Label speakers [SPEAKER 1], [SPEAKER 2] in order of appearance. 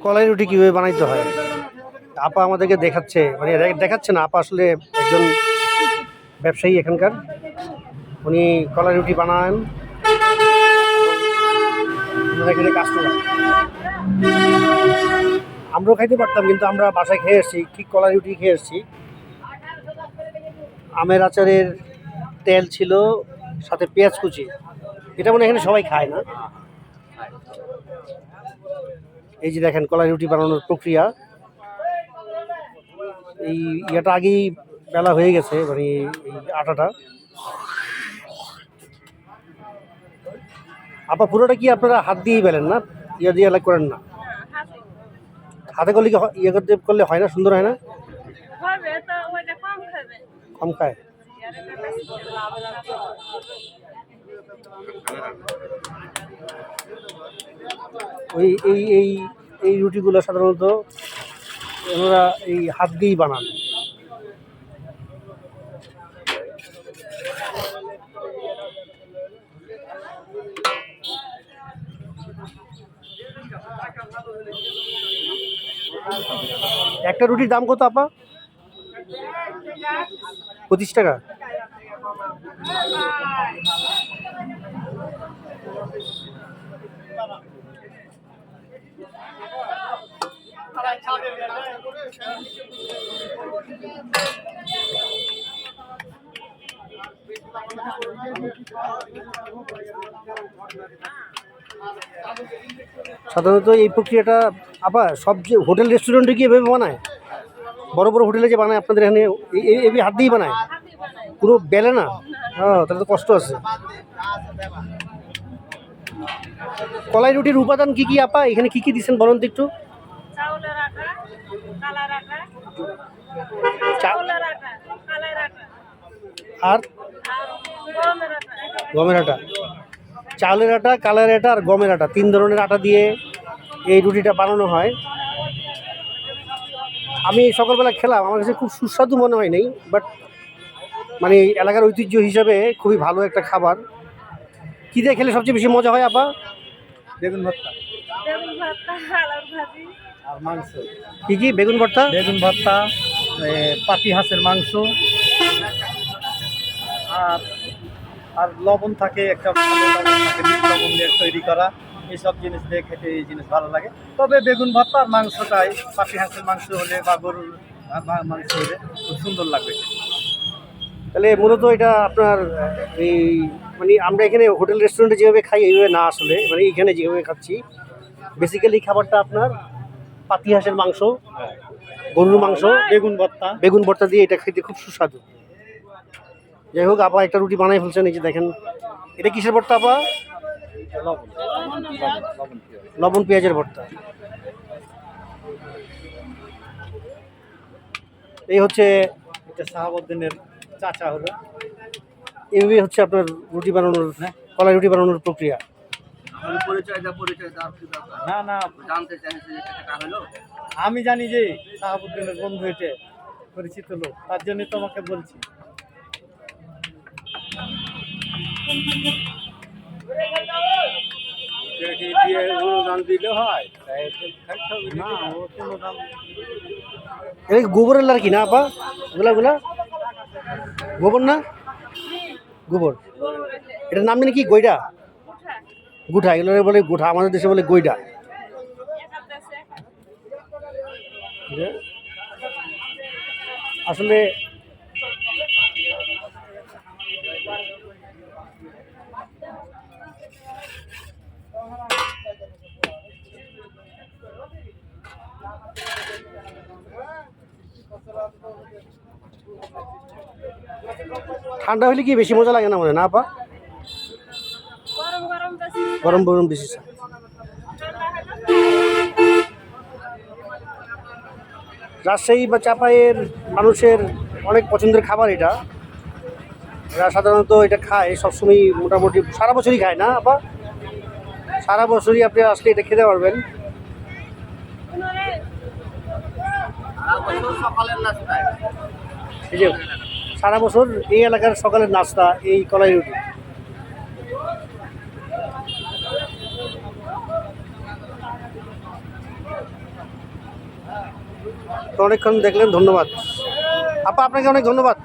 [SPEAKER 1] কলাই রুটি কীভাবে বানাইতে হয় আপা আমাদেরকে দেখাচ্ছে, মানে দেখাচ্ছে না, আপা আসলে একজন ব্যবসায়ী এখানকার। উনি কলাই রুটি বানান, এখানে কাস্টমার। আমরাও খাইতে পারতাম, কিন্তু আমরা বাসায় খেয়ে এসেছি, ঠিক কলাই রুটি খেয়ে এসেছি। আমের আচারের তেল ছিল, সাথে পেঁয়াজ কুচি। এটা মনে এখানে সবাই খায় না। এই যে দেখেন কলাই রুটি বানানোর প্রক্রিয়া। এই ইয়েটা আগেই বেলা হয়ে গেছে, মানে এই আটাটা। আপা পুরোটা কি আপনারা হাত দিয়েই বেলেন না, ইয়ে দিয়ে করেন না? হাতে করলে কি ইয়ে করলে হয় না, সুন্দর হয় না? কম খায়। ওই এই এই এই রুটিগুলো সাধারণত ওনারা এই হাত দিয়েই বানান। একটা রুটির দাম কত আপা? 25 টাকা। সাধারণত এই প্রক্রিয়াটা আপা সব যে হোটেল রেস্টুরেন্টে কি এভাবে বানায়? বড় বড় হোটেলে যে বানায় আপনাদের এখানে এই হাত দিয়েই বানায়, পুরো বেলে না? হ্যাঁ, তাহলে তো কষ্ট আছে। কলাই রুটির উপাদান কি কি আপা? এখানে কি কি দিচ্ছেন বলুন তো একটু। আর গমের আটা, চাউলের আটা, কালার আটা আর গমের আটা, 3 ধরনের আটা দিয়ে এই রুটিটা বানানো হয়। আমি সকালবেলা খেলাম, আমার কাছে খুব সুস্বাদু মনে হয় নাই, বাট মানে এলাকার ঐতিহ্য হিসাবে খুবই ভালো একটা খাবার। কী দিয়ে খেলে সবচেয়ে বেশি মজা হয় আপা?
[SPEAKER 2] বেগুন ভর্তা আর মাংস।
[SPEAKER 1] কী কী? বেগুন ভর্তা,
[SPEAKER 2] বেগুন ভর্তা, পাতি হাঁসের মাংস, আর আর লবণ থাকে, একটা ভালো লবণ থাকে, বিট লবণ দিয়ে তৈরি করা। এইসব জিনিস দিয়ে খেতে এই জিনিস ভালো লাগে। তবে বেগুন ভর্তা আর মাংসটাই, পাতি হাঁসের মাংস হলে বা গরুর মাংস হলে খুব সুন্দর লাগবে।
[SPEAKER 1] তাহলে মূলত এটা আপনার এই মানে আমরা এখানে হোটেল রেস্টুরেন্টে যেভাবে খাই এইভাবে না, আসলে মানে এইখানে যেভাবে খাচ্ছি বেসিক্যালি খাবারটা আপনার পাতি হাঁসের মাংস, গরুর মাংস, বেগুন ভর্তা দিয়ে এটা খেতে খুব সুস্বাদু। যাই হোক, আপা একটা রুটি বানাই ফেলছেন, এই যে দেখেন। এটা কিসের ভর্তা আপা? লবণ পেঁয়াজের ভর্তা। এই হচ্ছে
[SPEAKER 2] এটা শাহাবুদ্দিনের চাচা হলো।
[SPEAKER 1] এইভাবেই হচ্ছে আপনার রুটি বানানোর, কলাই রুটি বানানোর প্রক্রিয়া।
[SPEAKER 2] না না, জানতে চাইছে যে টাকা হলো। আমি জানি যে শাহাবুদ্দিনের বন্ধু, এটা পরিচিত লোক, তার জন্য তোমাকে বলছি।
[SPEAKER 1] গোবরের লার কি না আপা? গুলা গোবর না? গোবর। এটার নাম জানি কি? গৈডা, গুঠা, এগুলো বলে গুঠা, আমাদের দেশে বলে গৈডা। আসলে ঠান্ডা হলে কি বেশি মজা লাগে না মনে না আপা? গরম গরম বেশি। রাজশাহী বা চাপাইয়ের মানুষের অনেক পছন্দের খাবার এটা। এরা সাধারণত এটা খায় সবসময়, মোটামুটি সারা বছরই খায় না আপা? সারা বছরই আপনি আসলে এটা খেতে পারবেন। এই যে সারা বছর এই এলাকার সকালের নাস্তা এই কলাই রুটি। তো অনেকক্ষণ দেখলেন, ধন্যবাদ আপা, আপনাকে অনেক ধন্যবাদ।